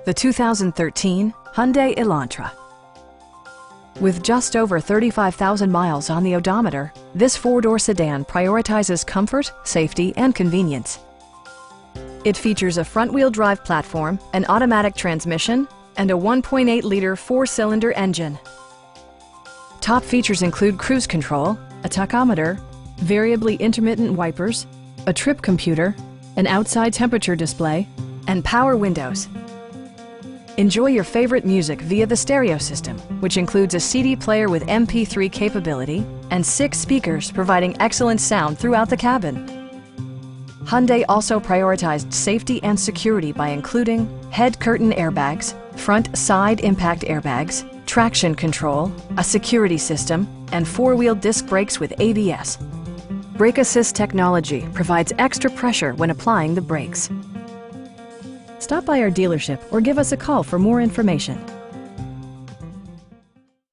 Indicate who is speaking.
Speaker 1: The 2013 Hyundai Elantra. With just over 35,000 miles on the odometer, this four-door sedan prioritizes comfort, safety, and convenience. It features a front-wheel drive platform, an automatic transmission, and a 1.8-liter four-cylinder engine. Top features include cruise control, a tachometer, variably intermittent wipers, a trip computer, an outside temperature display, and power windows. Enjoy your favorite music via the stereo system, which includes a CD player with MP3 capability and 6 speakers providing excellent sound throughout the cabin. Hyundai also prioritized safety and security by including head curtain airbags, front side impact airbags, traction control, a security system, and four-wheel disc brakes with ABS. Brake Assist technology provides extra pressure when applying the brakes. Stop by our dealership or give us a call for more information.